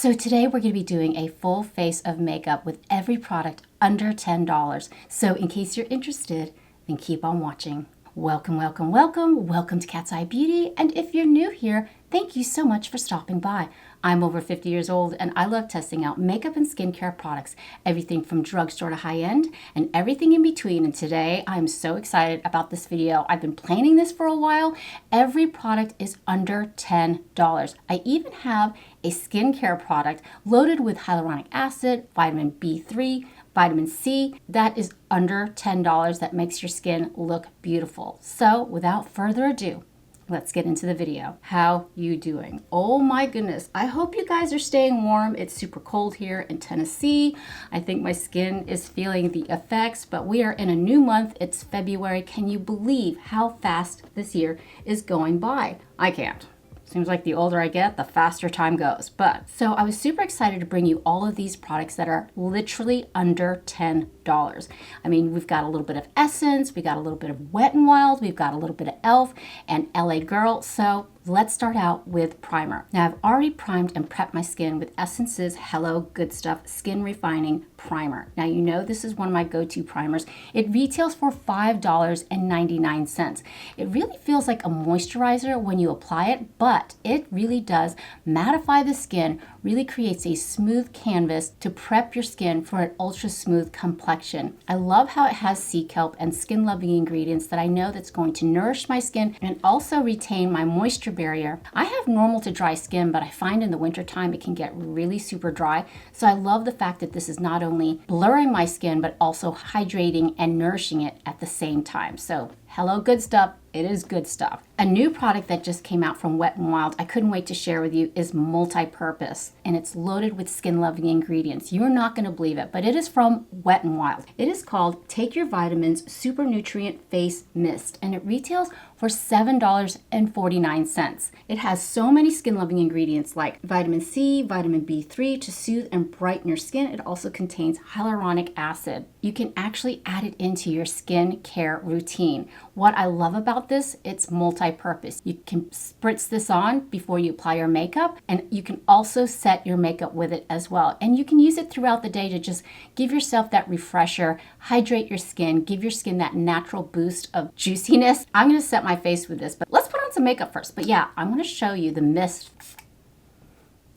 So today we're going to be doing a full face of makeup with every product under $10. So in case you're interested, then keep on watching. Welcome, welcome, welcome. Welcome to Cat's Eye Beauty. And if you're new here, thank you so much for stopping by. I'm over 50 years old and I love testing out makeup and skincare products, everything from drugstore to high-end and everything in between. And today I'm so excited about this video. I've been planning this for a while. Every product is under $10. I even have a skincare product loaded with hyaluronic acid, vitamin B3, vitamin C, that is under $10 that makes your skin look beautiful. So without further ado, let's get into the video. How you doing? Oh my goodness. I hope you guys are staying warm. It's super cold here in Tennessee. I think my skin is feeling the effects, but we are in a new month. It's February. Can you believe how fast this year is going by? I can't. Seems like the older I get, the faster time goes. But so I was super excited to bring you all of these products that are literally under $10. I mean, we've got a little bit of Essence, we got a little bit of Wet n Wild, we've got a little bit of e.l.f. and LA Girl. So let's start out with primer. Now I've already primed and prepped my skin with Essence's Hello Good Stuff Skin Refining Primer. Now you know this is one of my go-to primers. It retails for $5.99. It really feels like a moisturizer when you apply it, but it really does mattify the skin, really creates a smooth canvas to prep your skin for an ultra smooth complexion. I love how it has sea kelp and skin loving ingredients that I know that's going to nourish my skin and also retain my moisture barrier. I have normal to dry skin, but I find in the wintertime it can get really super dry. So I love the fact that this is not only blurring my skin, but also hydrating and nourishing it at the same time. So Hello Good Stuff, it is good stuff. A new product that just came out from Wet n Wild, I couldn't wait to share with you, is multi-purpose, and it's loaded with skin-loving ingredients. You're not going to believe it, but it is from Wet n Wild. It is called Take Your Vitamins Super Nutrient Face Mist, and it retails for $7.49. It has so many skin-loving ingredients like vitamin C, vitamin B3 to soothe and brighten your skin. It also contains hyaluronic acid. You can actually add it into your skin care routine. What I love about this, it's multi-purpose. You can spritz this on before you apply your makeup, and you can also set your makeup with it as well. And you can use it throughout the day to just give yourself that refresher, hydrate your skin, give your skin that natural boost of juiciness. I'm going to set my face with this, but let's put on some makeup first. But yeah, I'm going to show you the mist.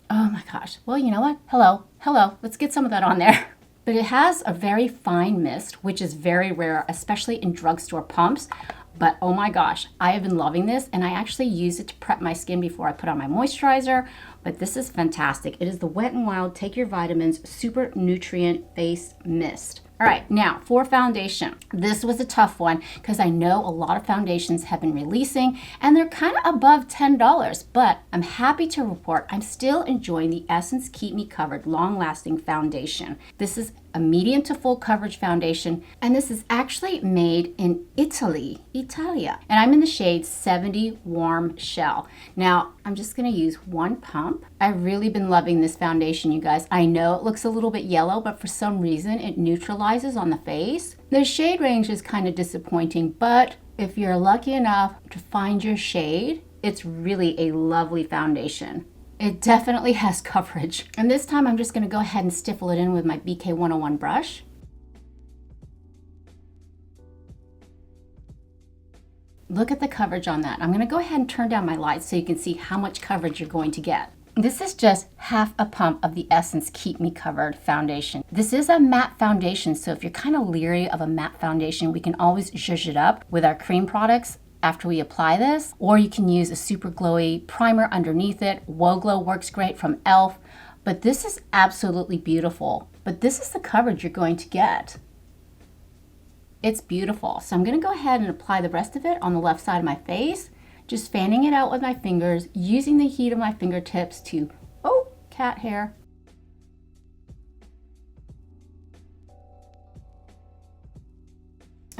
Oh my gosh. Well, you know what? Hello. Let's get some of that on there. But it has a very fine mist, which is very rare, especially in drugstore pumps. But oh my gosh, I have been loving this, and I actually use it to prep my skin before I put on my moisturizer. But this is fantastic. It is the Wet n Wild Take Your Vitamins Super Nutrient Face Mist. All right, now for foundation. This was a tough one because I know a lot of foundations have been releasing and they're kind of above $10, but I'm happy to report I'm still enjoying the Essence Keep Me Covered Long Lasting Foundation. This is a medium to full coverage foundation, and this is actually made in Italia. And I'm in the shade 70 Warm Shell. Now, I'm just gonna use one pump. I've really been loving this foundation, you guys. I know it looks a little bit yellow, but for some reason it neutralizes on the face. The shade range is kind of disappointing, but if you're lucky enough to find your shade, it's really a lovely foundation. It definitely has coverage. And this time I'm just going to go ahead and stiffle it in with my BK101 brush. Look at the coverage on that. I'm going to go ahead and turn down my lights so you can see how much coverage you're going to get. This is just half a pump of the Essence Keep Me Covered foundation. This is a matte foundation, so if you're kind of leery of a matte foundation, we can always zhuzh it up with our cream products after we apply this, or you can use a super glowy primer underneath it. Whoa Glow works great from e.l.f., but this is absolutely beautiful. But this is the coverage you're going to get. It's beautiful. So I'm going to go ahead and apply the rest of it on the left side of my face, just fanning it out with my fingers, using the heat of my fingertips to, oh, cat hair.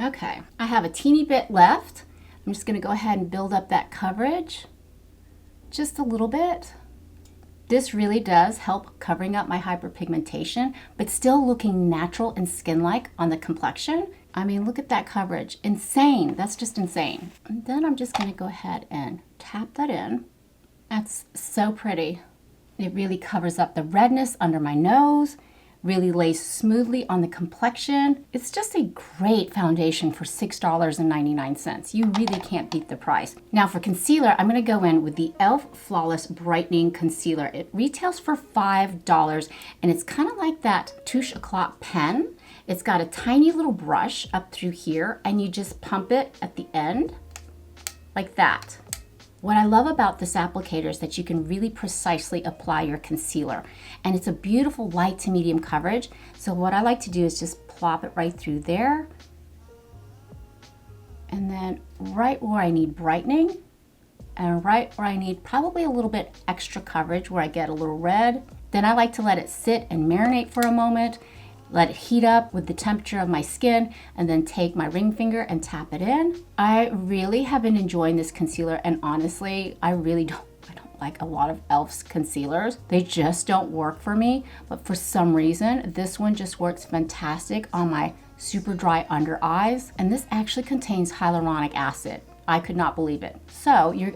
Okay, I have a teeny bit left. I'm just going to go ahead and build up that coverage just a little bit. This really does help covering up my hyperpigmentation, but still looking natural and skin-like on the complexion. I mean, look at that coverage. Insane. That's just insane. And then I'm just going to go ahead and tap that in. That's so pretty. It really covers up the redness under my nose, really lays smoothly on the complexion. It's just a great foundation for $6.99. You really can't beat the price. Now for concealer, I'm gonna go in with the e.l.f. Flawless Brightening Concealer. It retails for $5, and it's kind of like that Touche Éclat pen. It's got a tiny little brush up through here, and you just pump it at the end, like that. What I love about this applicator is that you can really precisely apply your concealer, and it's a beautiful light to medium coverage. So what I like to do is just plop it right through there, and then right where I need brightening, and right where I need probably a little bit extra coverage where I get a little red. Then I like to let it sit and marinate for a moment, let it heat up with the temperature of my skin, and then take my ring finger and tap it in. I really have been enjoying this concealer, and honestly, I don't like a lot of e.l.f.'s concealers. They just don't work for me, but for some reason, this one just works fantastic on my super dry under eyes, and this actually contains hyaluronic acid. I could not believe it. So you're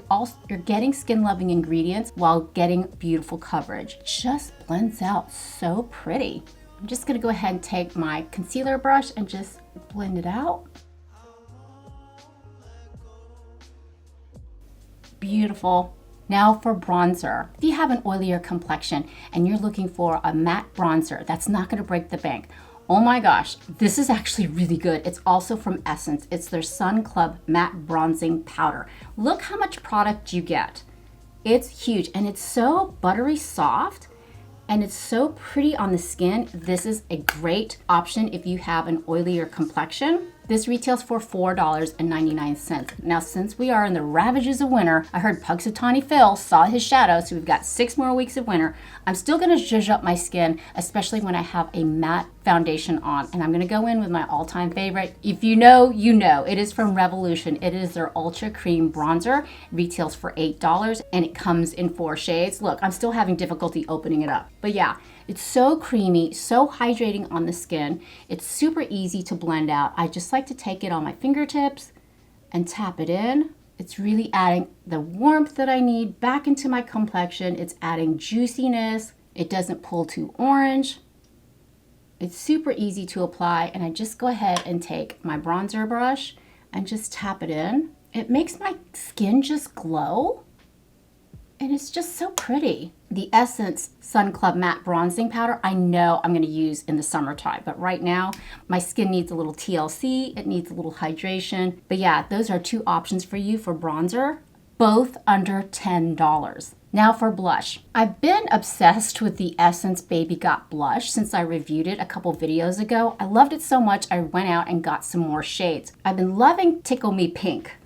getting skin loving ingredients while getting beautiful coverage. It just blends out so pretty. I'm just gonna go ahead and take my concealer brush and just blend it out. Beautiful. Now for bronzer. If you have an oilier complexion and you're looking for a matte bronzer that's not gonna break the bank, oh my gosh, this is actually really good. It's also from Essence. It's their Sun Club Matte Bronzing Powder. Look how much product you get. It's huge, and it's so buttery soft, and it's so pretty on the skin. This is a great option if you have an oilier complexion. This retails for $4.99. Now, since we are in the ravages of winter, I heard Pugsatawny Phil saw his shadow, so we've got 6 more weeks of winter. I'm still gonna zhuzh up my skin, especially when I have a matte foundation on. And I'm gonna go in with my all-time favorite. If you know, you know. It is from Revolution. It is their Ultra Cream Bronzer. It retails for $8, and it comes in 4 shades. Look, I'm still having difficulty opening it up. But yeah, it's so creamy, so hydrating on the skin. It's super easy to blend out. I just like to take it on my fingertips and tap it in. It's really adding the warmth that I need back into my complexion. It's adding juiciness. It doesn't pull too orange. It's super easy to apply, and I just go ahead and take my bronzer brush and just tap it in. It makes my skin just glow, and it's just so pretty. The Essence Sun Club Matte Bronzing Powder, I know I'm gonna use in the summertime, but right now my skin needs a little TLC, it needs a little hydration. But yeah, those are 2 options for you for bronzer, both under $10. Now for blush. I've been obsessed with the Essence Baby Got Blush since I reviewed it a couple videos ago. I loved it so much I went out and got some more shades. I've been loving Tickle Me Pink,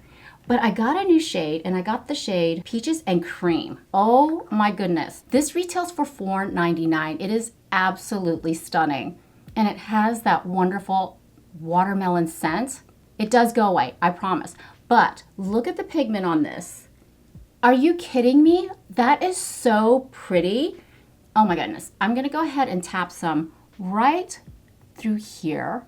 but I got a new shade, and I got the shade Peaches and Cream. Oh my goodness. This retails for $4.99. It is absolutely stunning, and it has that wonderful watermelon scent. It does go away, I promise. But look at the pigment on this. Are you kidding me? That is so pretty. Oh my goodness. I'm gonna go ahead and tap some right through here.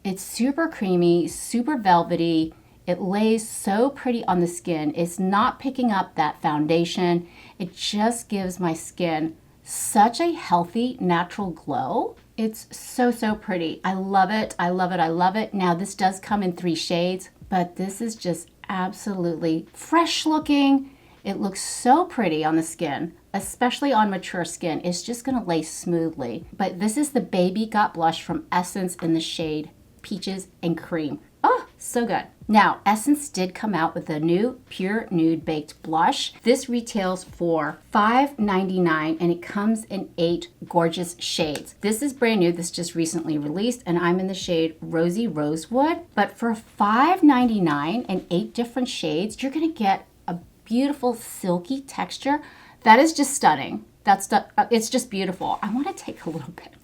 It's super creamy, super velvety. It lays so pretty on the skin. It's not picking up that foundation. It just gives my skin such a healthy, natural glow. It's so, so pretty. I love it. I love it. I love it. Now, this does come in 3 shades, but this is just absolutely fresh looking. It looks so pretty on the skin, especially on mature skin. It's just gonna lay smoothly. But this is the Baby Got Blush from Essence in the shade Peaches and Cream. Oh, so good. Now, Essence did come out with a new Pure Nude Baked Blush. This retails for $5.99, and it comes in 8 gorgeous shades. This is brand new. This just recently released, and I'm in the shade Rosy Rosewood. But for $5.99 and 8 different shades, you're gonna get a beautiful silky texture. That is just stunning. It's just beautiful. I wanna take a little bit.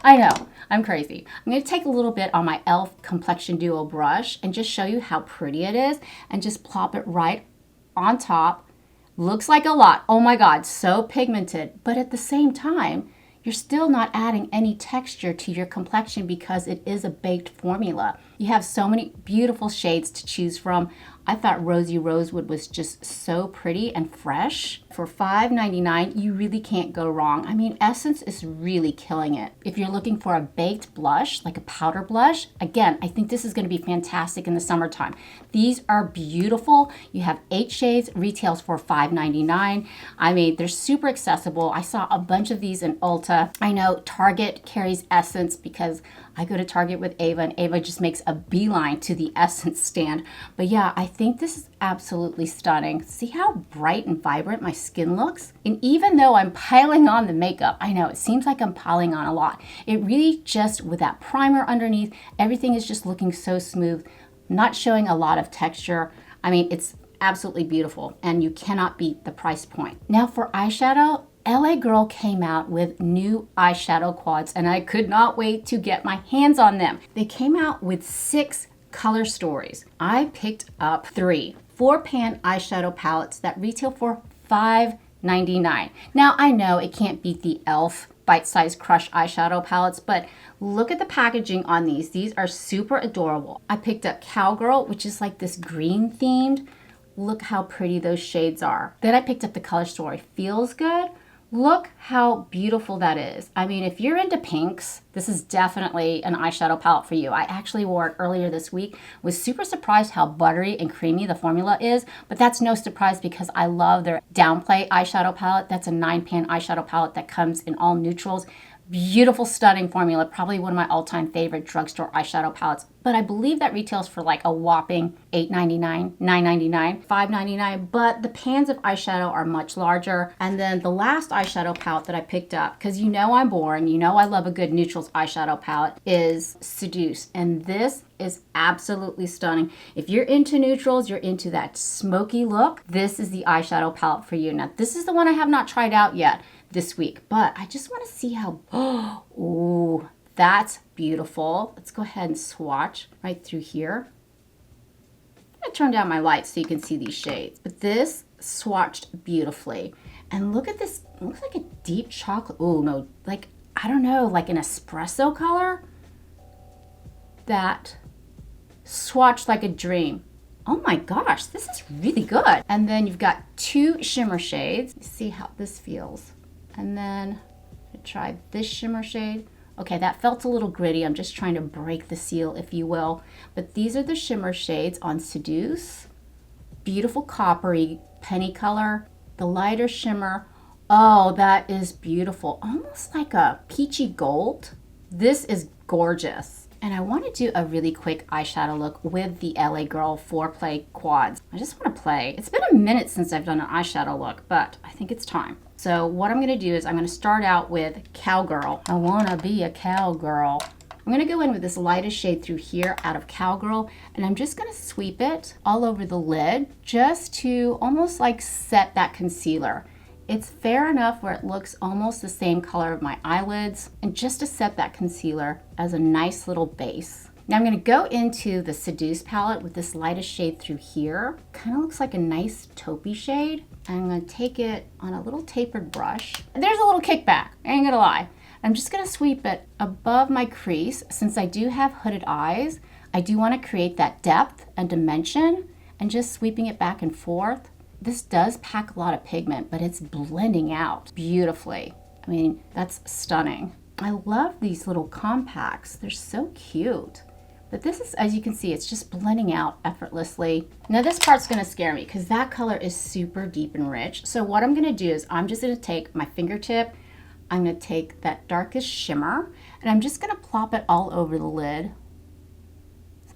I know, I'm crazy. I'm going to take a little bit on my e.l.f. Complexion Duo brush and just show you how pretty it is, and just plop it right on top. Looks like a lot. Oh my God, so pigmented. But at the same time, you're still not adding any texture to your complexion because it is a baked formula. You have so many beautiful shades to choose from. I thought Rosy Rosewood was just so pretty and fresh. For $5.99, you really can't go wrong. I mean, Essence is really killing it. If you're looking for a baked blush, like a powder blush, again, I think this is going to be fantastic in the summertime. These are beautiful. You have 8 shades, retails for $5.99. I mean, they're super accessible. I saw a bunch of these in Ulta. I know Target carries Essence because I go to Target with Ava, and Ava just makes a beeline to the Essence stand. But yeah, I think this is absolutely stunning. See how bright and vibrant my skin looks? And even though I'm piling on the makeup, I know it seems like I'm piling on a lot. It really just, with that primer underneath, everything is just looking so smooth, not showing a lot of texture. I mean, it's absolutely beautiful, and you cannot beat the price point. Now for eyeshadow, LA Girl came out with new eyeshadow quads, and I could not wait to get my hands on them. They came out with 6 color stories. I picked up 3 4-pan eyeshadow palettes that retail for $5.99. Now I know it can't beat the e.l.f. bite-sized crush eyeshadow palettes, but look at the packaging on these. These are super adorable. I picked up Cowgirl, which is like this green themed. Look how pretty those shades are. Then I picked up the color story Feels Good. Look how beautiful that is. I mean, if you're into pinks, this is definitely an eyeshadow palette for you. I actually wore it earlier this week. Was super surprised how buttery and creamy the formula is, but that's no surprise because I love their Downplay eyeshadow palette. That's a 9-pan eyeshadow palette that comes in all neutrals. Beautiful, stunning formula. Probably one of my all-time favorite drugstore eyeshadow palettes. But I believe that retails for like a whopping $8.99, $9.99, $5.99. But the pans of eyeshadow are much larger. And then the last eyeshadow palette that I picked up, because you know I'm boring, you know I love a good neutrals eyeshadow palette, is Seduce. And this is absolutely stunning. If you're into neutrals, you're into that smoky look, this is the eyeshadow palette for you. Now, this is the one I have not tried out yet this week, but I just want to see how, oh, that's beautiful. Let's go ahead and swatch right through here. I'm going to turn down my lights so you can see these shades, but this swatched beautifully. And look at this, it looks like a deep chocolate, oh no, like, I don't know, like an espresso color that swatched like a dream. Oh my gosh, this is really good. And then you've got 2 shimmer shades. Let's see how this feels. And then I tried this shimmer shade. Okay, that felt a little gritty. I'm just trying to break the seal, if you will. But these are the shimmer shades on Seduce. Beautiful coppery penny color. The lighter shimmer. Oh, that is beautiful. Almost like a peachy gold. This is gorgeous. And I want to do a really quick eyeshadow look with the LA Girl 4-play quads. I just want to play. It's been a minute since I've done an eyeshadow look, but I think it's time. So what I'm going to do is I'm going to start out with Cowgirl. I want to be a cowgirl. I'm going to go in with this lightest shade through here out of Cowgirl, and I'm just going to sweep it all over the lid just to almost like set that concealer. It's fair enough where it looks almost the same color of my eyelids, and just to set that concealer as a nice little base. Now I'm going to go into the Seduce palette with this lightest shade through here. Kind of looks like a nice taupey shade. I'm going to take it on a little tapered brush. There's a little kickback, I ain't gonna lie. I'm just going to sweep it above my crease. Since I do have hooded eyes, I do want to create that depth and dimension, and just sweeping it back and forth. This does pack a lot of pigment, but it's blending out beautifully. I mean, that's stunning. I love these little compacts. They're so cute. But this is, as you can see, it's just blending out effortlessly. Now this part's gonna scare me because that color is super deep and rich. So what I'm gonna do is I'm just gonna take my fingertip, I'm gonna take that darkest shimmer, and I'm just gonna plop it all over the lid.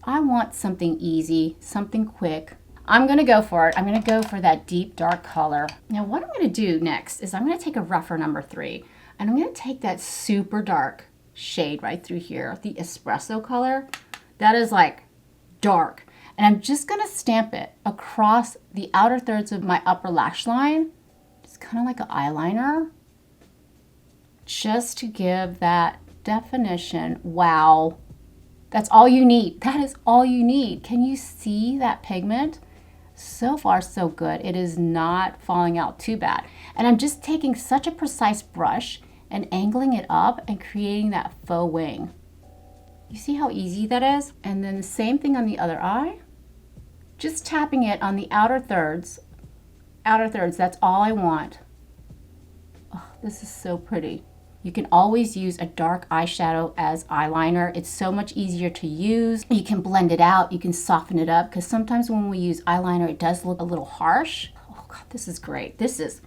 I want something easy, something quick. I'm gonna go for it. I'm gonna go for that deep dark color. Now what I'm gonna do next is I'm gonna take a rougher number 3, and I'm gonna take that super dark shade right through here, the espresso color. That is like dark. And I'm just gonna stamp it across the outer thirds of my upper lash line. It's kind of like an eyeliner, just to give that definition. Wow, that's all you need. That is all you need. Can you see that pigment? So far, so good. It is not falling out too bad. And I'm just taking such a precise brush and angling it up and creating that faux wing. You see how easy that is? And then the same thing on the other eye. just tapping it on the outer thirds. That's all I want. Oh, this is so pretty. You can always use a dark eyeshadow as eyeliner. It's so much easier to use. You can blend it out, you can soften it up, because sometimes when we use eyeliner, it does look a little harsh. Oh God, this is great. This is,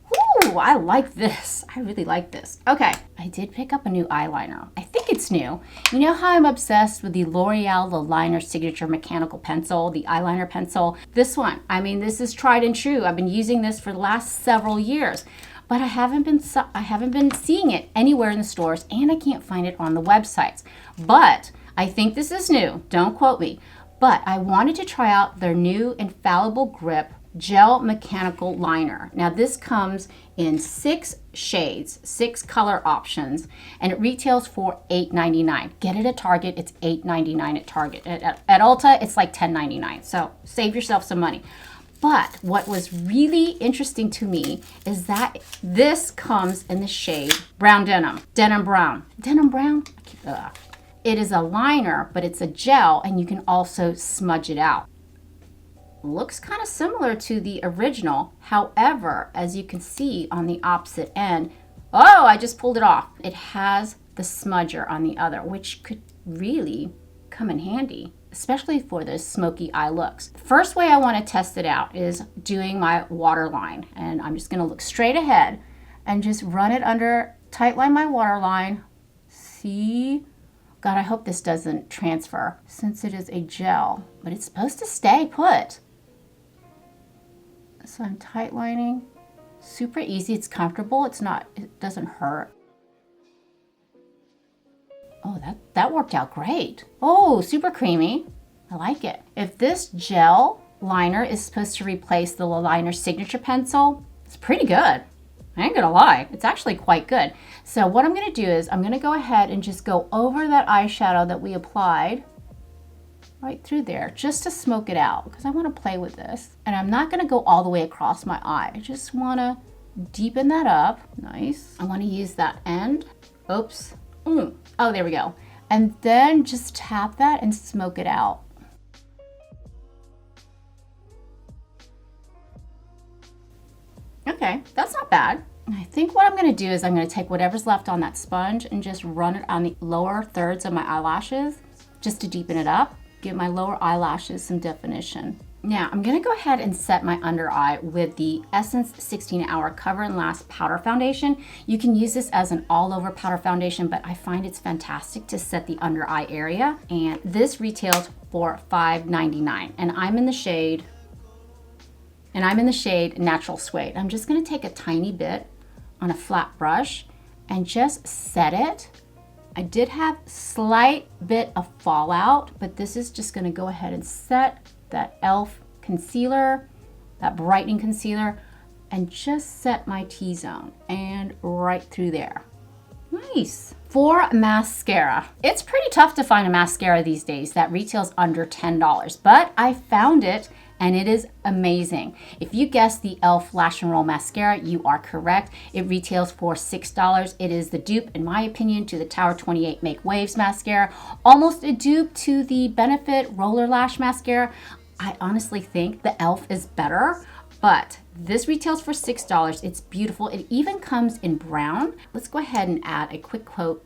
whoo, I like this. I really like this. Okay, I did pick up a new eyeliner. I think it's new. You know how I'm obsessed with the L'Oreal The Liner Signature Mechanical Pencil, the eyeliner pencil? This one, I mean, this is tried and true. I've been using this for the last several years. But I haven't been seeing it anywhere in the stores, and I can't find it on the websites. But I think this is new. Don't quote me. But I wanted to try out their new Infallible Grip Gel Mechanical Liner. Now this comes in 6 shades, 6 color options, and it retails for $8.99. Get it at Target, it's $8.99 at Target. At Ulta, it's like $10.99. So save yourself some money. But what was really interesting to me is that this comes in the shade Brown Denim. Denim Brown. Denim Brown? It is a liner, but it's a gel, and you can also smudge it out. Looks kind of similar to the original. However, as you can see on the opposite end, oh, I just pulled it off. It has the smudger on the other, which could really come in handy, especially for those smoky eye looks. First way I want to test it out is doing my waterline, and I'm just going to look straight ahead and just run it under, tightline my waterline. See? God, I hope this doesn't transfer since it is a gel, but it's supposed to stay put. So I'm tightlining. Super easy, it's comfortable, it doesn't hurt. Oh, that worked out great. Oh, super creamy. I like it. If this gel liner is supposed to replace the Liner Signature Pencil, it's pretty good. I ain't gonna lie, it's actually quite good. So what I'm gonna do is I'm gonna go ahead and just go over that eyeshadow that we applied right through there, just to smoke it out, because I wanna play with this. And I'm not gonna go all the way across my eye. I just wanna deepen that up. Nice. I wanna use that end. Oops. Oh, there we go. And then just tap that and smoke it out. Okay, that's not bad. I think what I'm gonna do is I'm gonna take whatever's left on that sponge and just run it on the lower thirds of my eyelashes, just to deepen it up, give my lower eyelashes some definition. Now, I'm gonna go ahead and set my under eye with the Essence 16-Hour Cover and Last Powder Foundation. You can use this as an all-over powder foundation, but I find it's fantastic to set the under eye area. And this retails for $5.99, and I'm in the shade Natural Suede. I'm just gonna take a tiny bit on a flat brush and just set it. I did have slight bit of fallout, but this is just gonna go ahead and set that e.l.f. concealer, that brightening concealer, and just set my T-zone and right through there. Nice. For mascara, it's pretty tough to find a mascara these days that retails under $10, but I found it and it is amazing. If you guessed the e.l.f. Lash and Roll Mascara, you are correct. It retails for $6. It is the dupe, in my opinion, to the Tower 28 Make Waves Mascara, almost a dupe to the Benefit Roller Lash Mascara. I honestly think the e.l.f. is better, but this retails for $6. It's beautiful. It even comes in brown. Let's go ahead and add a quick coat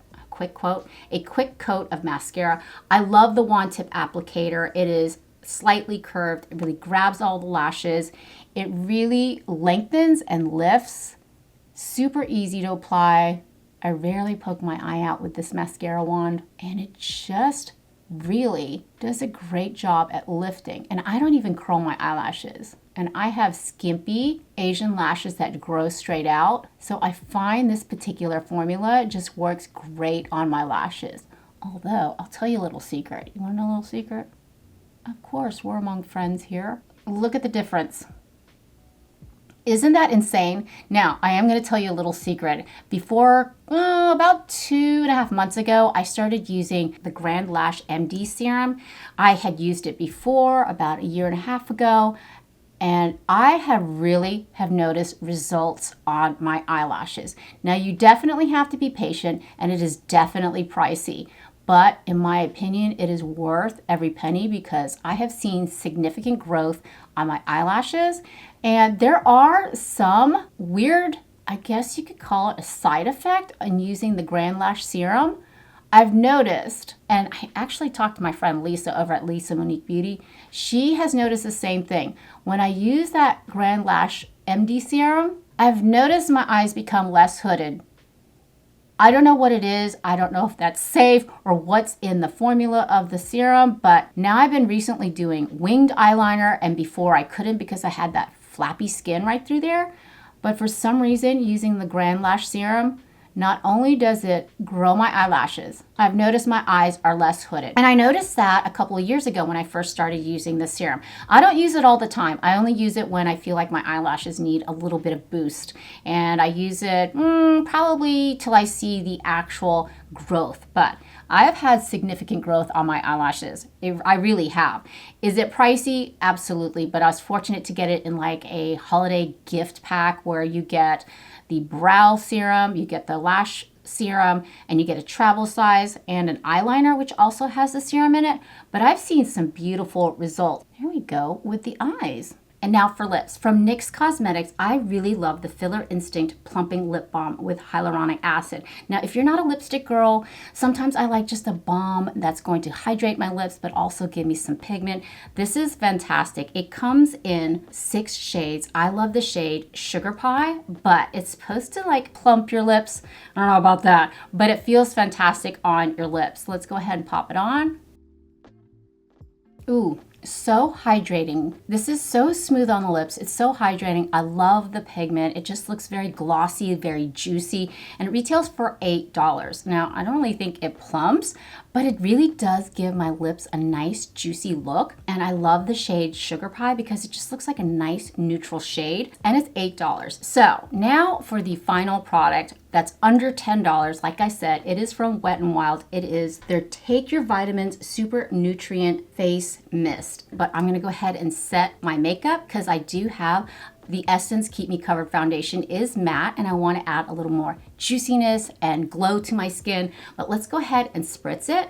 of mascara. I love the wand tip applicator. It is slightly curved. It really grabs all the lashes. It really lengthens and lifts. Super easy to apply. I rarely poke my eye out with this mascara wand, and it just really does a great job at lifting. And I don't even curl my eyelashes. And I have skimpy Asian lashes that grow straight out. So I find this particular formula just works great on my lashes. Although, I'll tell you a little secret. You wanna know a little secret? Of course, we're among friends here. Look at the difference. Isn't that insane? Now, I am going to tell you a little secret. Before, about 2.5 months ago, I started using the Grand Lash MD serum. I had used it before, about 1.5 years ago, and I have noticed results on my eyelashes. Now, you definitely have to be patient, and it is definitely pricey. but in my opinion, it is worth every penny because I have seen significant growth on my eyelashes, and there are some weird, I guess you could call it a side effect on using the Grand Lash Serum. I've noticed, and I actually talked to my friend Lisa over at Lisa Monique Beauty. She has noticed the same thing. When I use that Grand Lash MD Serum, I've noticed my eyes become less hooded. I don't know what it is. I don't know if that's safe or what's in the formula of the serum, but now I've been recently doing winged eyeliner, and before I couldn't because I had that flappy skin right through there. But for some reason, using the Grand Lash Serum, not only does it grow my eyelashes, I've noticed my eyes are less hooded. And I noticed that a couple of years ago when I first started using the serum. I don't use it all the time. I only use it when I feel like my eyelashes need a little bit of boost. And I use it probably till I see the actual growth. But I have had significant growth on my eyelashes. I really have. Is it pricey? Absolutely. But I was fortunate to get it in like a holiday gift pack where you get the brow serum, you get the lash serum, and you get a travel size and an eyeliner, which also has the serum in it. But I've seen some beautiful results. Here we go with the eyes. And now for lips. From NYX Cosmetics, I really love the Filler Instinct Plumping Lip Balm with hyaluronic acid. Now, if you're not a lipstick girl, sometimes I like just a balm that's going to hydrate my lips, but also give me some pigment. This is fantastic. It comes in 6 shades. I love the shade Sugar Pie, but it's supposed to like plump your lips. I don't know about that, but it feels fantastic on your lips. Let's go ahead and pop it on. Ooh. So hydrating. This is so smooth on the lips. It's so hydrating. I love the pigment. It just looks very glossy, very juicy, and it retails for $8. Now, I don't really think it plumps, but it really does give my lips a nice juicy look. And I love the shade Sugar Pie because it just looks like a nice neutral shade, and it's $8. So now for the final product that's under $10. Like I said, it is from Wet n Wild. It is their Take Your Vitamins Super Nutrient Face Mist. But I'm gonna go ahead and set my makeup because I do have the Essence Keep Me Covered foundation is matte, and I want to add a little more juiciness and glow to my skin. But let's go ahead and spritz it.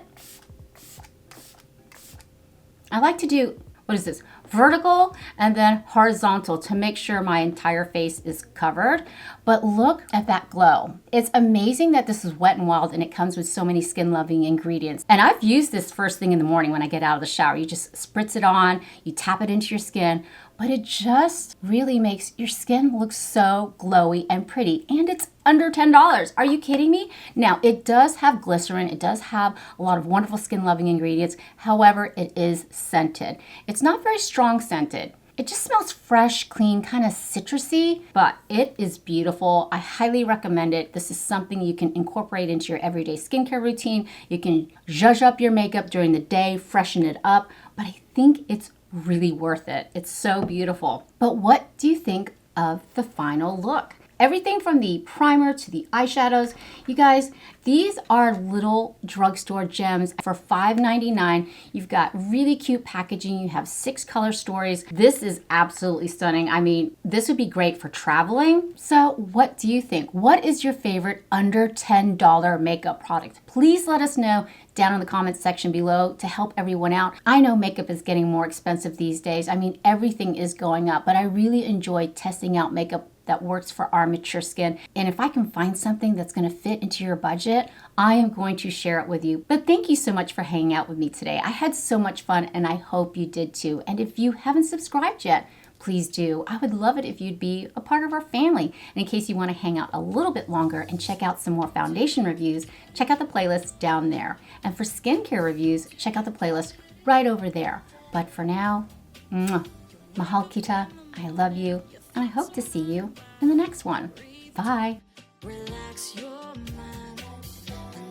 I like to do, what is this? Vertical and then horizontal to make sure my entire face is covered. But look at that glow. It's amazing that this is Wet n Wild and it comes with so many skin loving ingredients. And I've used this first thing in the morning when I get out of the shower. You just spritz it on, you tap it into your skin, but it just really makes your skin look so glowy and pretty. And it's under $10. Are you kidding me? Now, it does have glycerin. It does have a lot of wonderful skin loving ingredients. However, it is scented. It's not very strong scented. It just smells fresh, clean, kind of citrusy, but it is beautiful. I highly recommend it. This is something you can incorporate into your everyday skincare routine. You can zhuzh up your makeup during the day, freshen it up, but I think it's really worth it. It's so beautiful. But what do you think of the final look? Everything from the primer to the eyeshadows. You guys, these are little drugstore gems for $5.99. You've got really cute packaging. You have 6 color stories. This is absolutely stunning. I mean, this would be great for traveling. So what do you think? What is your favorite under $10 makeup product? Please let us know down in the comments section below to help everyone out. I know makeup is getting more expensive these days. I mean, everything is going up, but I really enjoy testing out makeup that works for our mature skin. And if I can find something that's gonna fit into your budget, I am going to share it with you. But thank you so much for hanging out with me today. I had so much fun and I hope you did too. And if you haven't subscribed yet, please do. I would love it if you'd be a part of our family. And in case you wanna hang out a little bit longer and check out some more foundation reviews, check out the playlist down there. And for skincare reviews, check out the playlist right over there. But for now, mahal kita, I love you. And I hope to see you in the next one. Bye. Relax your mind.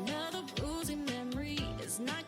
Another bruising memory is not